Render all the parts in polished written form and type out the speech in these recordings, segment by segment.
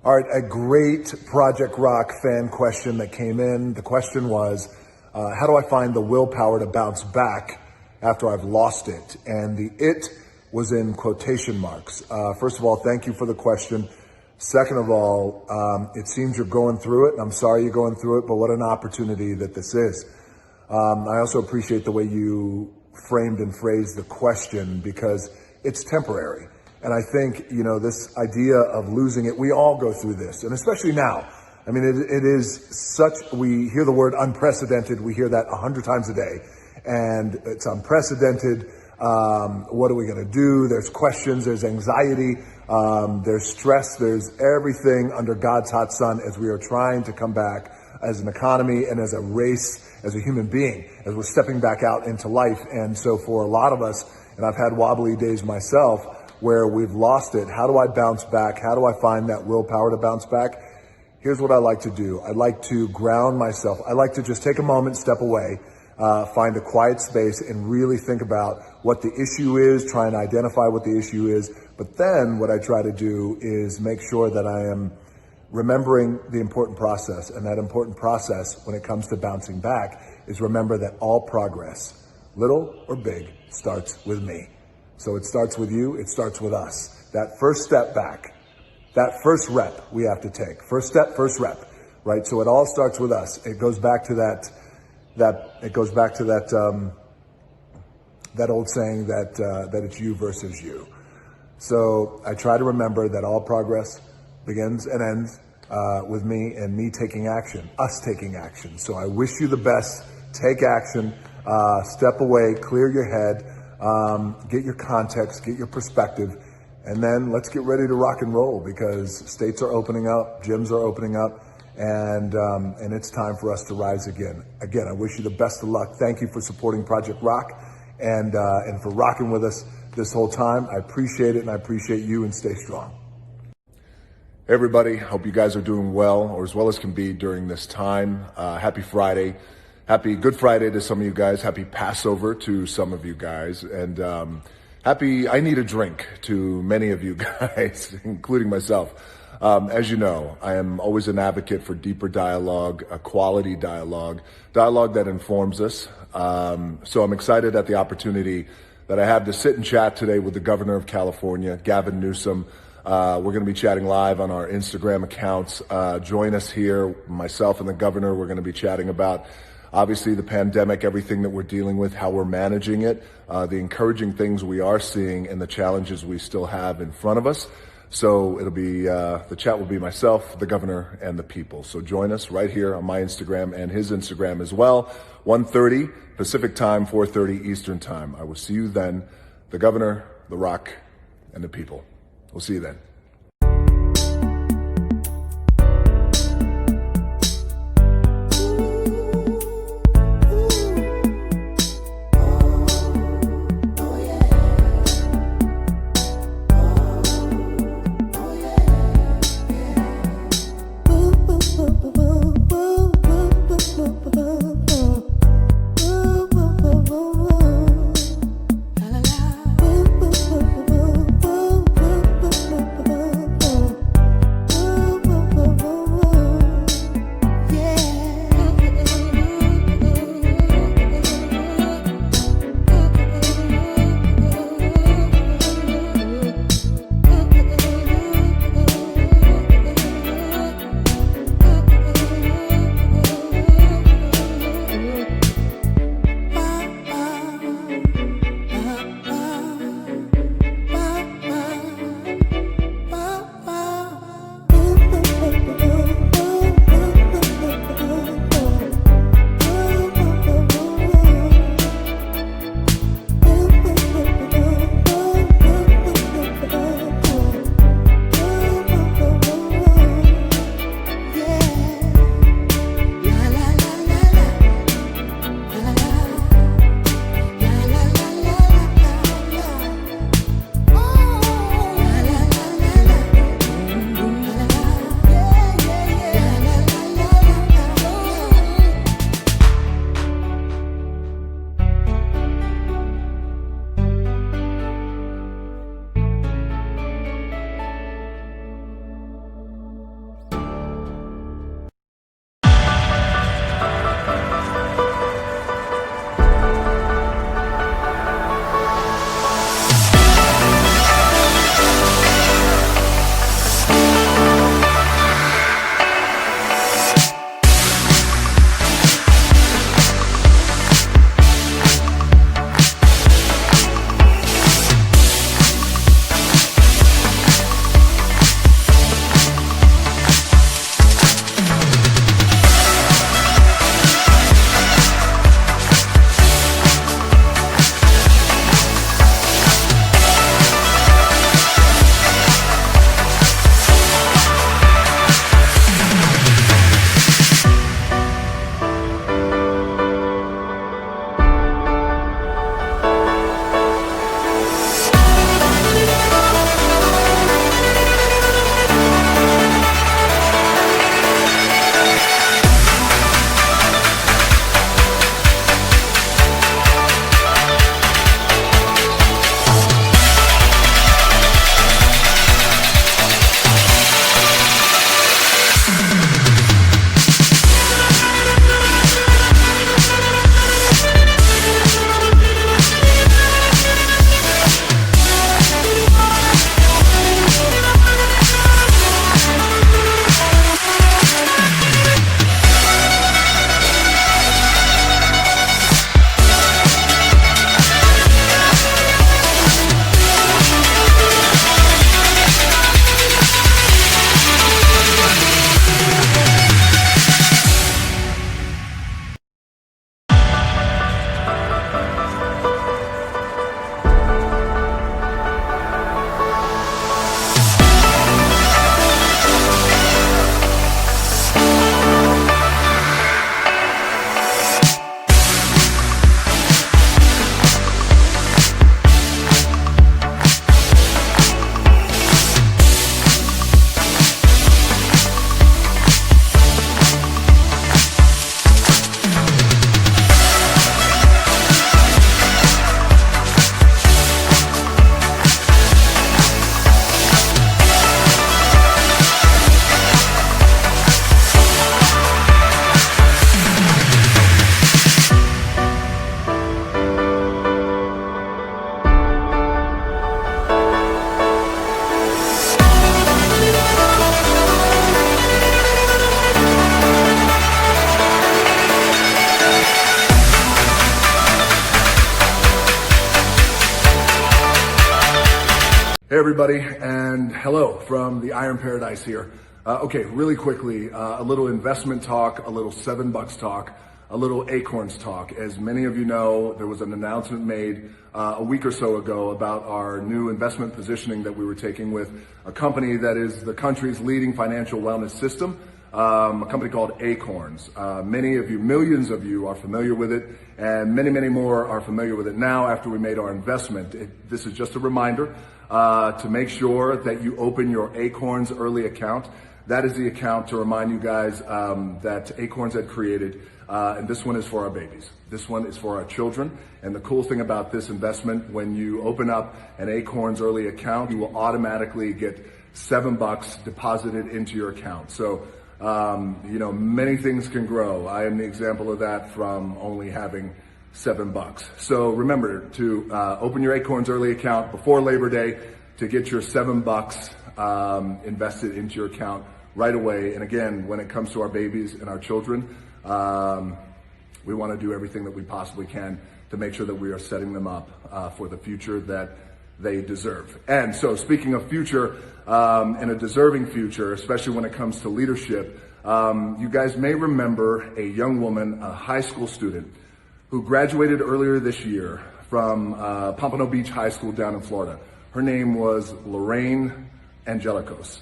All right, a great Project Rock fan question that came in. The question was, how do I find the willpower to bounce back after I've lost it? And the "it" was in quotation marks. First of all, thank you for the question. Second of all, it seems you're going through it, and I'm sorry you're going through it, but what an opportunity that this is. I also appreciate the way you framed and phrased the question, because it's temporary. And I think, this idea of losing it, we all go through this, and especially now. I mean, it is we hear the word unprecedented, we hear that 100 times a day, and it's unprecedented. What are we gonna do? There's questions, there's anxiety, there's stress, there's everything under God's hot sun as we are trying to come back as an economy and as a race, as a human being, as we're stepping back out into life. And so for a lot of us, and I've had wobbly days myself, where we've lost it. How do I bounce back? How do I find that willpower to bounce back? Here's what I like to do. I like to ground myself. I like to just take a moment, step away, find a quiet space and really think about what the issue is, try and identify what the issue is. But then what I try to do is make sure that I am remembering the important process. And that important process when it comes to bouncing back is remember that all progress, little or big, starts with me. So it starts with you, it starts with us. That first step back, that first rep we have to take. First step, first rep, right? So it all starts with us. It goes back to that old saying that it's you versus you. So I try to remember that all progress begins and ends with me and me taking action, us taking action. So I wish you the best. Take action, step away, clear your head, get your context, get your perspective, and then let's get ready to rock and roll, because states are opening up, gyms are opening up, and it's time for us to rise again. Again, I wish you the best of luck. Thank you for supporting Project Rock and for rocking with us this whole time. I appreciate it, and I appreciate you, and stay strong. Hey everybody, hope you guys are doing well, or as well as can be during this time. Happy Friday. Happy Good Friday to some of you guys. Happy Passover to some of you guys. And happy I Need a Drink to many of you guys, including myself. As you know, I am always an advocate for deeper dialogue, a quality dialogue that informs us. So I'm excited at the opportunity that I have to sit and chat today with the governor of California, Gavin Newsom. We're going to be chatting live on our Instagram accounts. Join us here, myself and the governor. We're going to be chatting about obviously the pandemic, everything that we're dealing with, how we're managing it, the encouraging things we are seeing, and the challenges we still have in front of us. So it'll be, the chat will be myself, the governor, and the people. So join us right here on my Instagram and his Instagram as well. 1:30 Pacific time, 4:30 Eastern time. I will see you then. The governor, the rock, and the people. We'll see you then. Hey everybody, and hello from the Iron Paradise here. Okay, really quickly, a little investment talk, a little $7 talk, a little Acorns talk. As many of you know, there was an announcement made a week or so ago about our new investment positioning that we were taking with a company that is the country's leading financial wellness system, a company called Acorns. Many of you, millions of you are familiar with it, and many, many more are familiar with it now after we made our investment. This is just a reminder to make sure that you open your Acorns early account. That is the account to remind you guys that Acorns had created, and this one is for our babies. This one is for our children. And the cool thing about this investment, when you open up an Acorns early account, you will automatically get $7 deposited into your account. So, many things can grow. I am the example of that from only having $7. So remember to open your Acorns early account before Labor Day to get your $7 invested into your account right away. And again, when it comes to our babies and our children, we want to do everything that we possibly can to make sure that we are setting them up for the future that they deserve. And so speaking of future and a deserving future, especially when it comes to leadership, you guys may remember a young woman, a high school student, who graduated earlier this year from Pompano Beach High School down in Florida. Her name was Lorraine Angelicos.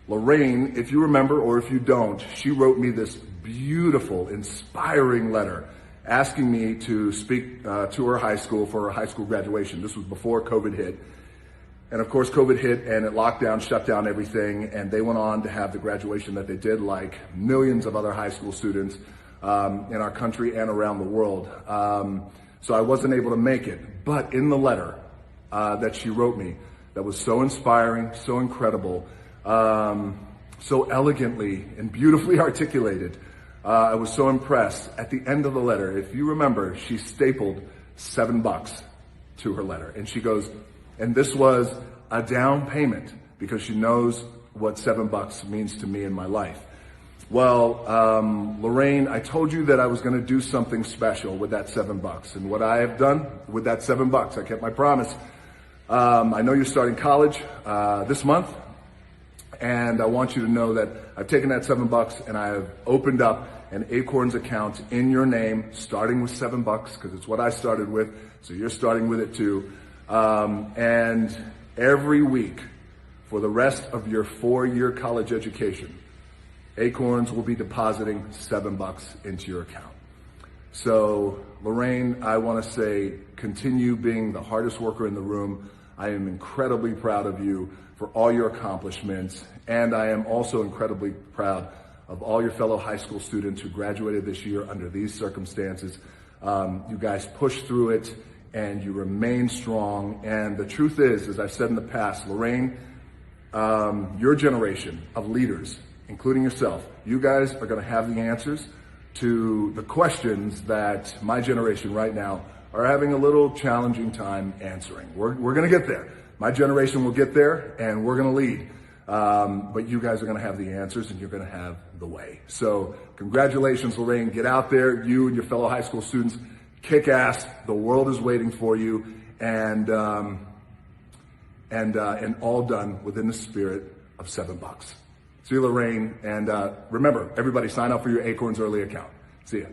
Lorraine, if you remember or if you don't, she wrote me this beautiful, inspiring letter asking me to speak to her high school for her high school graduation. This was before COVID hit. And of course, COVID hit and it locked down, shut down everything, and they went on to have the graduation that they did like millions of other high school students in our country and around the world. So I wasn't able to make it. But in the letter that she wrote me, that was so inspiring, so incredible, so elegantly and beautifully articulated, I was so impressed. At the end of the letter, if you remember, she stapled $7 to her letter. And she goes, and this was a down payment because she knows what $7 means to me in my life. Well, Lorraine, I told you that I was going to do something special with that $7. And what I have done with that $7, I kept my promise. I know you're starting college this month, and I want you to know that I've taken that $7 and I have opened up an Acorns account in your name, starting with $7 because it's what I started with. So you're starting with it too. And every week for the rest of your 4-year college education, Acorns will be depositing $7 into your account. So, Lorraine, I want to say, continue being the hardest worker in the room. I am incredibly proud of you for all your accomplishments, and I am also incredibly proud of all your fellow high school students who graduated this year under these circumstances. You guys pushed through it, and you remain strong. And the truth is, as I've said in the past, Lorraine, your generation of leaders, including yourself, you guys are going to have the answers to the questions that my generation right now are having a little challenging time answering. We're going to get there. My generation will get there, and we're going to lead. But you guys are going to have the answers, and you're going to have the way. So congratulations, Lorraine. Get out there. You and your fellow high school students, kick ass. The world is waiting for you, and all done within the spirit of $7. See you, Lorraine. And remember, everybody sign up for your Acorns early account. See ya.